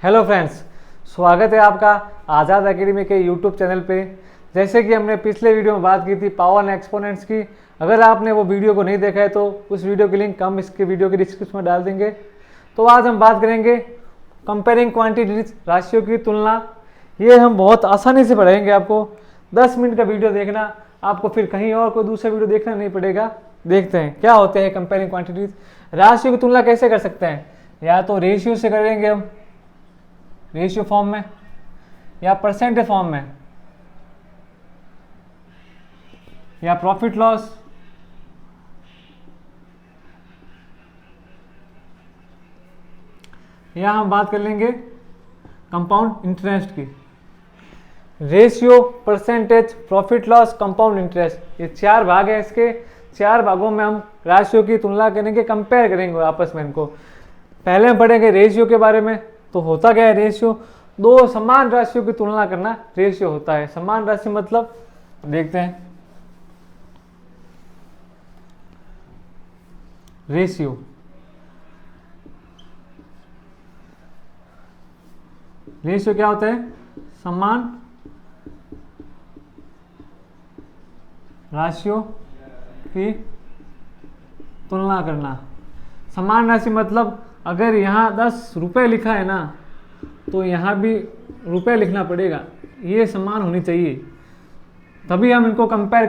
Hello friends, स्वागत है आपका आज़ाद एकेडमी के यूट्यूब चैनल पे। जैसे कि हमने पिछले वीडियो में बात की थी पावर एंड एक्सपोनेंट्स की। अगर आपने वो वीडियो को नहीं देखा है तो उस वीडियो की लिंक हम इसके वीडियो के डिस्क्रिप्शन में डाल देंगे। तो आज हम बात करेंगे कंपेयरिंग क्वांटिटीज, राशियों की तुलना। ये हम बहुत आसानी से पढ़ाएंगे आपको। 10 मिनट का वीडियो देखना, आपको फिर कहीं और कोई दूसरा वीडियो देखना नहीं पड़ेगा। देखते हैं क्या होते हैं कंपेयरिंग क्वांटिटीज। राशियों की तुलना कैसे कर सकते हैं? या तो रेशियो से करेंगे हम, रेशियो फॉर्म में, या परसेंटेज फॉर्म में, या प्रॉफिट लॉस, या हम बात कर लेंगे कंपाउंड इंटरेस्ट की। Ratio, percentage, profit loss, compound interest, ये 4 भाग है। इसके 4 भागों में हम राशियों की तुलना करेंगे, कंपेयर करेंगे आपस में इनको। पहले हम पढ़ेंगे रेशियो के बारे में। तो होता क्या है रेशियो? दो समान राशियों की तुलना करना रेशियो होता है। समान राशि मतलब देखते हैं रेशियो। रेशियो क्या होता है? समान राशियों की तुलना करना। समान राशि मतलब अगर यहाँ 10 रुपये लिखा है ना, तो यहाँ भी रुपये लिखना पड़ेगा। ये समान होनी चाहिए, तभी हम इनको कंपेयर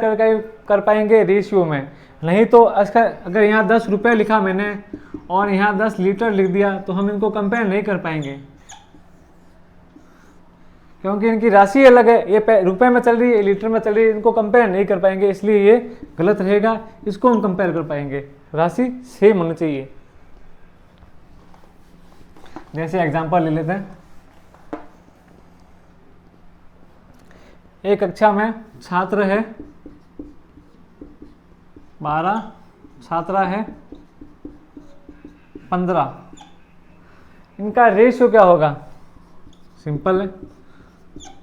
कर पाएंगे रेशियो में। नहीं तो अगर यहाँ 10 रुपये लिखा मैंने और यहाँ 10 लीटर लिख दिया तो हम इनको कंपेयर नहीं कर पाएंगे, क्योंकि इनकी राशि अलग है। ये रुपये में चल रही है, लीटर में चल रही है, इनको कंपेयर नहीं कर पाएंगे, इसलिए ये गलत रहेगा। इसको हम कंपेयर कर पाएंगे, राशि सेम होनी चाहिए। जैसे एग्जांपल ले लेते हैं। एक कक्षा में छात्र है 12, छात्रा है 15। इनका रेशियो क्या होगा? सिंपल है,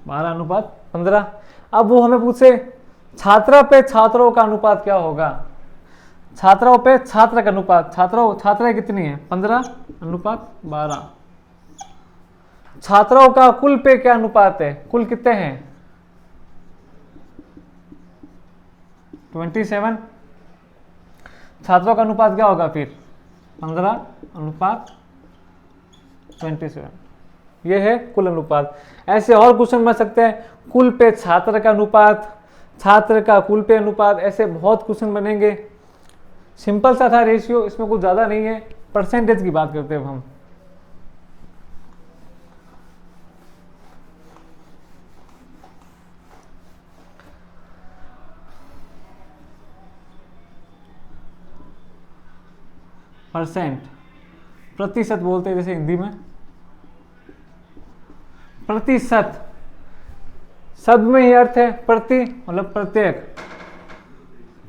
12:15। अब वो हमें पूछे छात्रा पे छात्रों का अनुपात क्या होगा? छात्राओं पे छात्र का अनुपात, छात्राएं कितनी है? 15:12। छात्राओं का कुल पे क्या अनुपात है? कुल कितने हैं? 27। छात्रों का अनुपात क्या होगा फिर? 15:27। ये है कुल अनुपात। ऐसे और क्वेश्चन बन सकते हैं, कुल पे छात्र का अनुपात, छात्र का कुल पे अनुपात, ऐसे बहुत क्वेश्चन बनेंगे। सिंपल सा था रेशियो, इसमें कुछ ज़्यादा नहीं है। परसेंटेज की बात करते हैं हम। परसेंट, प्रतिशत बोलते हैं जैसे हिंदी में। प्रतिशत शब्द में ही अर्थ है प्रति, मतलब प्रत्येक।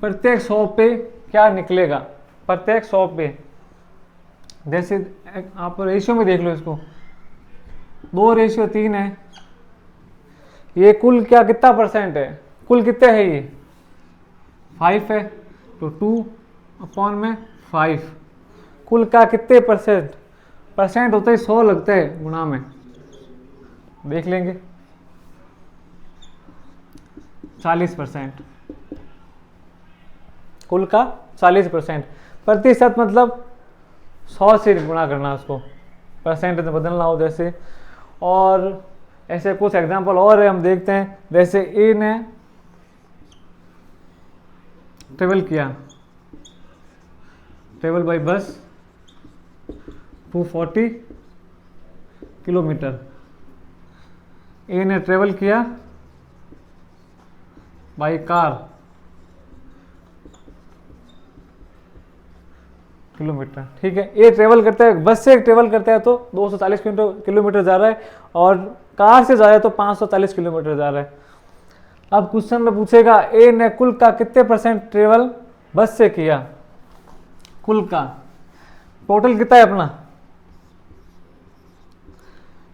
प्रत्येक 100 पे क्या निकलेगा? प्रत्येक 100 पे। जैसे आप रेशियो में देख लो इसको, 2:3 है। ये कुल क्या कितना परसेंट है? कुल कितने है? ये 5 है, तो 2/5। कुल का कितने परसेंट? परसेंट होते ही 100 लगते हैं गुणा में, देख लेंगे। 40%। कुल का 40%। प्रतिशत मतलब 100 से गुणा करना, उसको परसेंट में बदलना हो जैसे। और ऐसे कुछ एग्जांपल और है, हम देखते हैं। जैसे ए ने ट्रेवल किया, ट्रेवल बाई बस 240 किलोमीटर। ए ने ट्रेवल किया बाई कार किलोमीटर। ठीक है, ये ट्रेवल करता है, बस से ट्रेवल करता है तो 240 किलोमीटर जा रहा है, और कार से जा रहा है तो 540 किलोमीटर जा रहा है। अब क्वेश्चन में पूछेगा ए ने कुल का कितने परसेंट ट्रेवल बस से किया? कुल का टोटल कितना है अपना?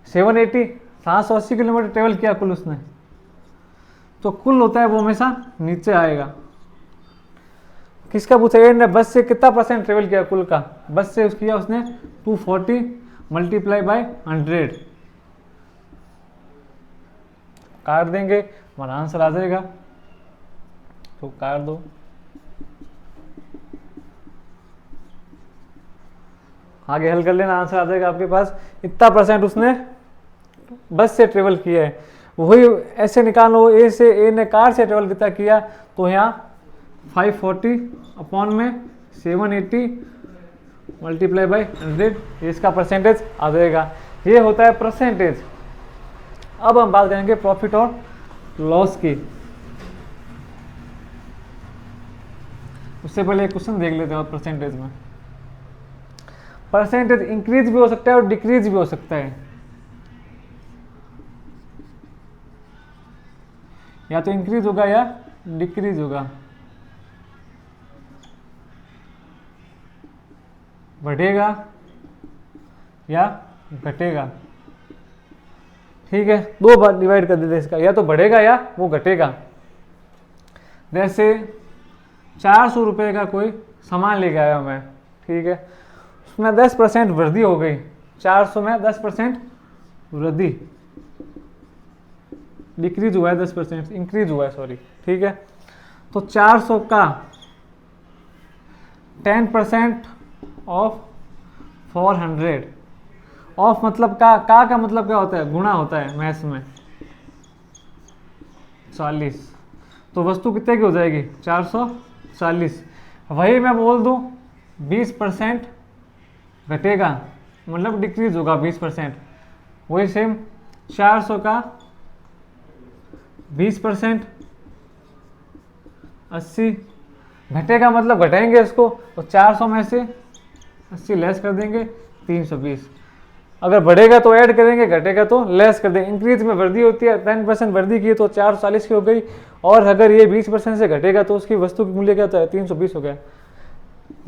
780 किलोमीटर ट्रेवल किया कुल उसने। तो कुल होता है वो हमेशा नीचे आएगा। किसका पूछा? ए ने बस से कितना परसेंट ट्रेवल किया कुल का? बस से किया उसने 240 × 100, काट देंगे, हमारा आंसर आ जाएगा। तो काट दो, आगे हल कर लेना, आंसर आ जाएगा आपके पास। इतना परसेंट उसने बस से ट्रेवल किया है, वही ऐसे निकालो, ए से, ए ने कार से ट्रेवल कितना किया, तो यहाँ 540 अपॉन में 780 मल्टीप्लाई बाई 100, इसका परसेंटेज आ जाएगा। ये होता है परसेंटेज। अब हम बात करेंगे प्रॉफिट और लॉस की। उससे पहले एक क्वेश्चन देख लेते हैं परसेंटेज में। परसेंटेज इंक्रीज भी हो सकता है और डिक्रीज भी हो सकता है, या तो इंक्रीज होगा या डिक्रीज होगा, बढ़ेगा या घटेगा। ठीक है, दो बार डिवाइड कर देते हैं इसका, या तो बढ़ेगा या वो घटेगा। जैसे 400 रुपये का कोई सामान लेके आया मैं, ठीक है, उसमें 10% वृद्धि हो गई, 400 में 10% वृद्धि, डिक्रीज हुआ है 10%, इंक्रीज हुआ है सॉरी, ठीक है। तो 400 का 10% ऑफ 400, ऑफ मतलब का मतलब क्या होता है, गुणा होता है मैथ्स में, 40, तो वस्तु कितने की हो जाएगी, 440। वही मैं बोल दूं 20% घटेगा, मतलब डिक्रीज होगा 20%, वही सेम 400 का 20% 80, घटेगा मतलब घटाएंगे इसको, तो 400 में से 80 लेस कर देंगे, 320। अगर बढ़ेगा तो ऐड करेंगे, घटेगा तो लेस कर देंगे। इंक्रीज में वृद्धि होती है, 10% वृद्धि की तो 440 की हो गई, और अगर ये 20% से घटेगा तो उसकी वस्तु की मूल्य क्या होता है, 320 हो गया।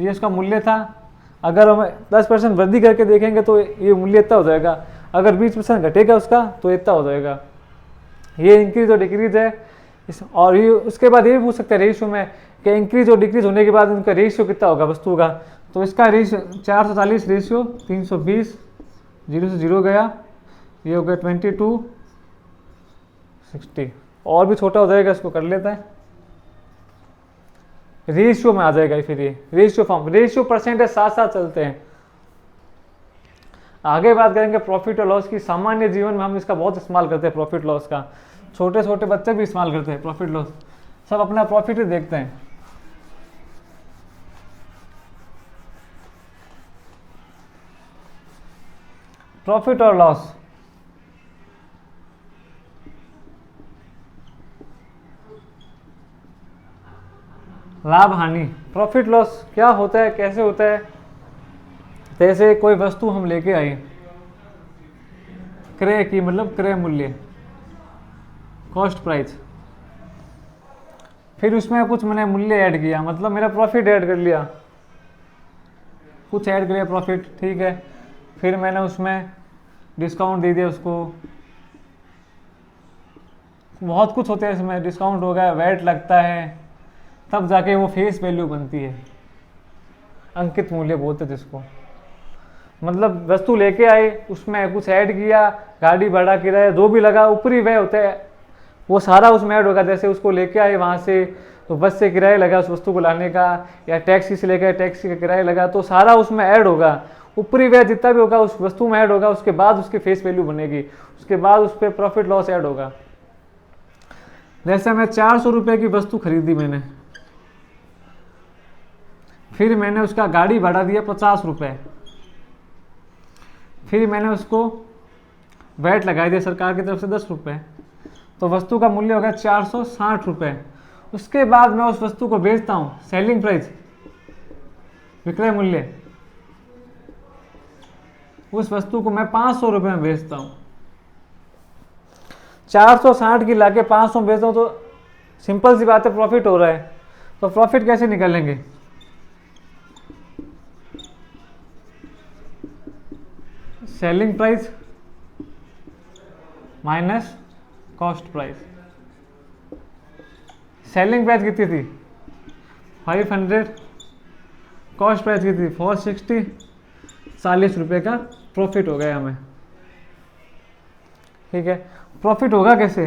ये उसका मूल्य था। अगर हम 10% वृद्धि करके देखेंगे तो ये मूल्य इतना हो जाएगा, अगर 20% घटेगा उसका तो इतना हो जाएगा। ये इंक्रीज और डिक्रीज है। और ये उसके बाद ये भी पूछ सकते हैं रेशियो में कि इंक्रीज और डिक्रीज होने के बाद उनका रेशियो कितना होगा वस्तु का, तो इसका रेशियो 440 रेशियो 320, 0 से 0 गया, ये हो गया 22, 60, और भी छोटा हो जाएगा, इसको कर लेता है, रेशियो में आ जाएगा। फिर ये रेशियो फॉर्म, रेशियो परसेंटेज साथ साथ चलते हैं। आगे बात करेंगे प्रॉफिट और लॉस की। सामान्य जीवन में हम इसका बहुत इस्तेमाल करते हैं प्रॉफिट लॉस का, छोटे छोटे बच्चे भी इस्तेमाल करते हैं प्रॉफिट लॉस, सब अपना प्रॉफिट ही देखते हैं। प्रॉफिट और लॉस, लाभ हानि। प्रॉफिट लॉस क्या होता है, कैसे होता है, जैसे कोई वस्तु हम लेके आए, क्रय की मतलब क्रय मूल्य, कॉस्ट प्राइस, फिर उसमें कुछ मैंने मूल्य ऐड किया, मतलब मेरा प्रॉफिट ऐड कर लिया, कुछ ऐड कर लिया प्रॉफिट, ठीक है। फिर मैंने उसमें डिस्काउंट दे दिया उसको, बहुत कुछ होता है इसमें, डिस्काउंट हो गया, वैट लगता है, तब जाके वो फेस वैल्यू बनती है, अंकित मूल्य बोलते थे जिसको। मतलब वस्तु लेके आए, उसमें कुछ ऐड किया, गाड़ी भाड़ा किराया जो भी लगा, ऊपरी व्यय होता है वो सारा उसमें ऐड होगा। जैसे उसको लेके आए वहाँ से, तो बस से किराया लगा उस वस्तु को लाने का, या टैक्सी से लेकर टैक्सी का किराया लगा, तो सारा उसमें ऐड होगा। ऊपरी व्यय जितना भी होगा उस वस्तु में ऐड होगा, उसके बाद उसकी फेस वैल्यू बनेगी, उसके बाद उस पर प्रॉफिट लॉस ऐड होगा। जैसे मैं 400 रुपये की वस्तु खरीदी मैंने, फिर मैंने उसका गाड़ी भाड़ा दिया 50 रुपये, फिर मैंने उसको वैट लगा दिया सरकार की तरफ से 10 रुपये, तो वस्तु का मूल्य हो गया 460 रुपये। उसके बाद मैं उस वस्तु को बेचता हूँ, सेलिंग प्राइस, विक्रय मूल्य, उस वस्तु को मैं 500 रुपये में बेचता हूँ। 460 की लाके 500 में बेचता हूँ, तो सिंपल सी बात है प्रॉफिट हो रहा है। तो प्रॉफिट कैसे निकालेंगे, selling price minus cost price. Selling price कितनी थी 500, कॉस्ट प्राइस कितनी थी 460, 40 रुपये का प्रॉफिट हो गया हमें, ठीक है। प्रॉफिट होगा कैसे,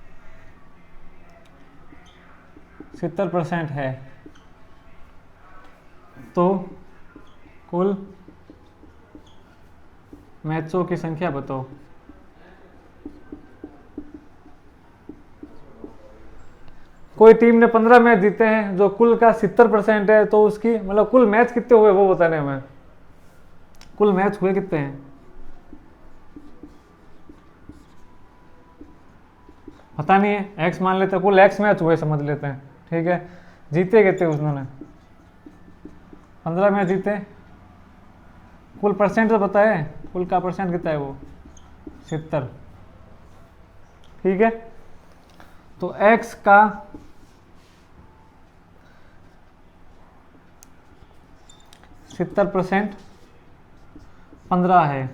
70% है तो कुल मैचों की संख्या बताओ। कोई टीम ने 15 मैच जीते हैं जो कुल का 70% है, तो उसकी मतलब कुल मैच कितने हुए वो बताने हमें। कुल मैच हुए कितने हैं पता नहीं है, एक्स मान लेते हैं, कुल एक्स मैच हुए समझ लेते हैं, ठीक है। जीते कितने उसने 15 मैच जीते, कुल परसेंट तो पता है, कुल का परसेंट कितना है वो 70, ठीक है। तो एक्स का 70% 15 है,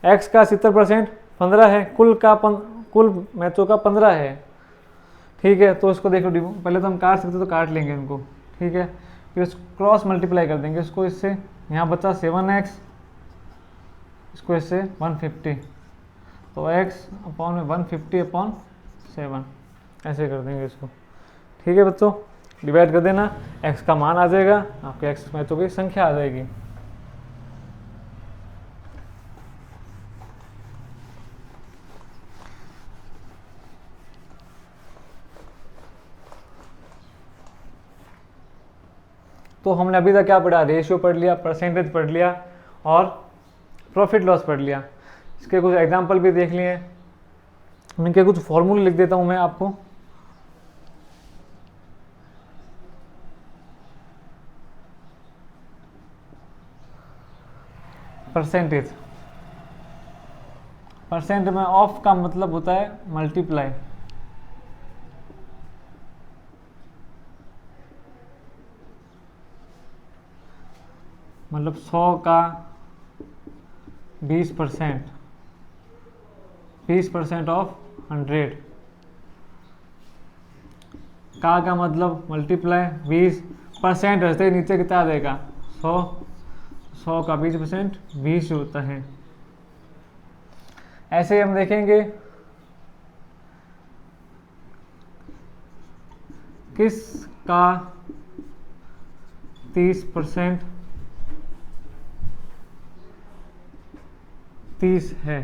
एक्स का 70% 15 है, कुल मैचों का 15 है, ठीक है। तो इसको देखो, पहले तो हम काट सकते तो काट लेंगे इनको, ठीक है। फिर क्रॉस मल्टीप्लाई कर देंगे इसको इससे, यहाँ बचा 7x, इसको इससे 150, तो x अपॉन में 150/7 ऐसे कर देंगे इसको, ठीक है बच्चों। डिवाइड कर देना, x का मान आ जाएगा, आपके x मैचों की संख्या आ जाएगी। तो हमने अभी तक क्या पढ़ा, रेशियो पढ़ लिया, परसेंटेज पढ़ लिया और प्रॉफिट लॉस पढ़ लिया। इसके कुछ एग्जाम्पल भी देख लिए, इनके कुछ फॉर्मूले लिख देता हूं मैं आपको। परसेंटेज, परसेंट में ऑफ का मतलब होता है मल्टीप्लाई, मतलब 100 का 20%, 20% ऑफ 100, का मतलब मल्टीप्लाई 20% रहते नीचे कितना आ जाएगा 100, 100 का 20% 20 होता है। ऐसे ही हम देखेंगे किस का 30% 30 है,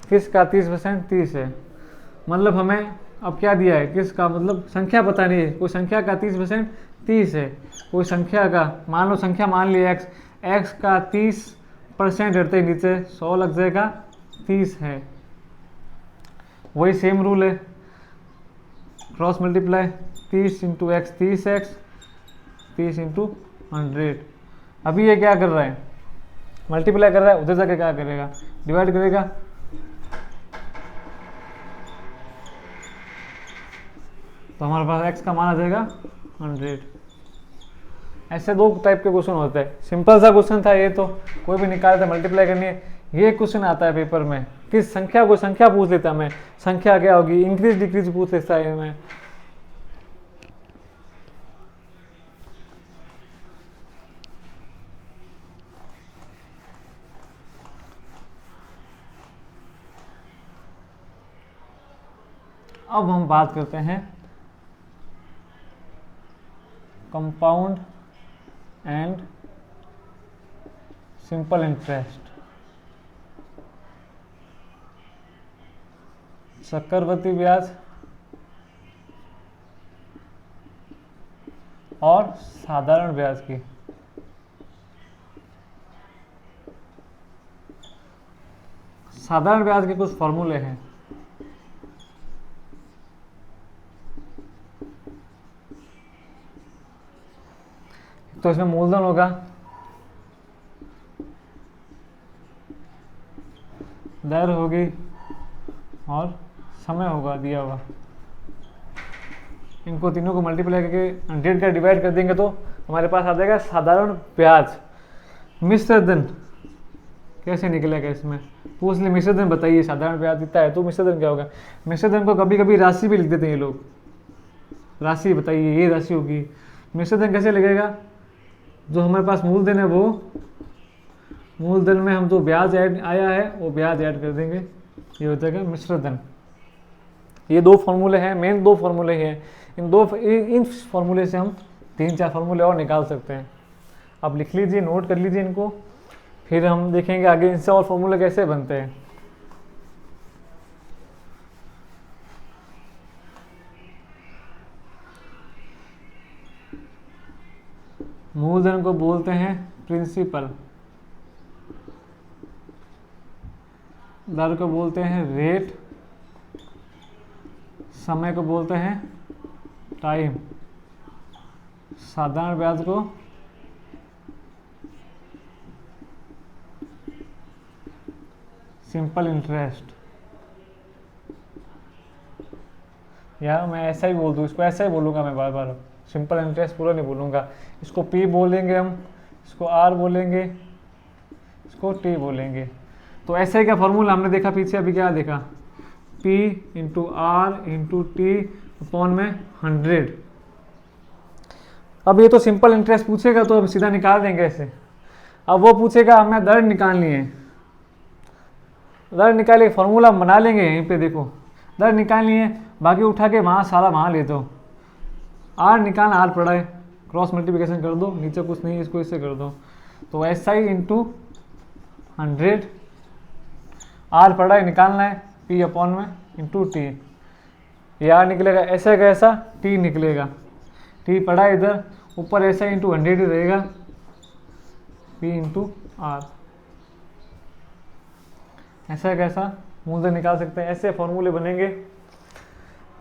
किस का 30% 30 है, मतलब हमें अब क्या दिया है, किस का मतलब संख्या पता नहीं है, कोई संख्या का 30% 30 है, कोई संख्या का मान लो संख्या मान लिया x, x का 30% हटते नीचे 100 लग जाएगा 30 है। वही सेम रूल है, cross multiply 30 into x 30x, 30 into 100। अभी ये क्या कर रहा है, मल्टीप्लाई कर रहा है, उधर जाके क्या करेगा, डिवाइड करेगा, तो हमारे पास x का मान आ जाएगा 100। ऐसे दो टाइप के क्वेश्चन होते हैं, सिंपल सा क्वेश्चन था ये, तो कोई भी निकालता है मल्टीप्लाई करनी है। ये क्वेश्चन आता है पेपर में, किस संख्या को संख्या पूछ लेता है, मैं संख्या क्या होगी, इंक्रीज डिक्रीज पूछ लेता है मैं। अब हम बात करते हैं कंपाउंड एंड सिंपल इंटरेस्ट। चक्रवृद्धि ब्याज और साधारण ब्याज की साधारण ब्याज के कुछ फॉर्मूले हैं। तो इसमें मूलधन होगा, दर होगी और समय होगा दिया हुआ। इनको तीनों को मल्टीप्लाई करके 100 का डिवाइड कर देंगे तो हमारे पास आ जाएगा साधारण ब्याज। मिश्र धन कैसे निकलेगा, इसमें पूछ ले मिश्र धन बताइए, साधारण ब्याज कितना है, तो मिश्र धन क्या होगा। मिश्र धन को कभी कभी राशि भी लिख देते हैं ये लोग, राशि बताइए ये राशि होगी। मिश्र धन कैसे लगेगा, जो हमारे पास मूलधन है वो मूलधन में हम जो ब्याज ऐड आया है वो ब्याज ऐड कर देंगे, ये हो जाएगा मिश्र धन। ये दो फार्मूले हैं, मेन दो फार्मूले हैं। इन फार्मूले से हम 3-4 फार्मूले और निकाल सकते हैं। आप लिख लीजिए, नोट कर लीजिए इनको, फिर हम देखेंगे आगे इनसे और फार्मूले कैसे बनते हैं। मूलधन को बोलते हैं प्रिंसिपल, दर को बोलते हैं रेट, समय को बोलते हैं टाइम, साधारण ब्याज को सिंपल इंटरेस्ट। यार मैं ऐसा ही बोल दूँ, इसको ऐसा ही बोलूँगा मैं बार बार, सिंपल इंटरेस्ट पूरा नहीं बोलूँगा। इसको P बोलेंगे हम, इसको R बोलेंगे, इसको T बोलेंगे। तो ऐसे का फॉर्मूला हमने देखा पीछे, अभी क्या देखा, P into R into T upon में 100। अब ये तो सिंपल इंटरेस्ट पूछेगा तो अब सीधा निकाल देंगे ऐसे। अब वो पूछेगा हमें दर निकालनी है, दर निकाले फॉर्मूला हम बना लेंगे यहीं पे, देखो दर निकालनी है, बाकी उठा के वहाँ सारा वहाँ ले दो। R निकालना, R पड़ा है, क्रॉस मल्टीप्लिकेशन कर दो, नीचे कुछ नहीं, इसको इससे कर दो। तो SI इंटू 100, R पड़ा है, निकालना है, P अपॉन में इंटू T। ये R निकलेगा, ऐसा का ऐसा T निकलेगा, T पड़ा है इधर, ऊपर SI इंटू 100 ही रहेगा, P इंटू R। ऐसा कैसा मूलधन निकाल सकते हैं, ऐसे फॉर्मूले बनेंगे।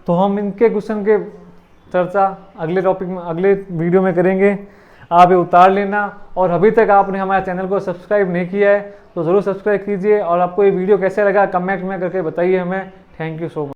तो हम इनके क्वेश्चन के चर्चा अगले टॉपिक में, अगले वीडियो में करेंगे। आप ये उतार लेना, और अभी तक आपने हमारे चैनल को सब्सक्राइब नहीं किया है तो ज़रूर सब्सक्राइब कीजिए। और आपको ये वीडियो कैसे लगा कमेंट में करके बताइए हमें। Thank you so much.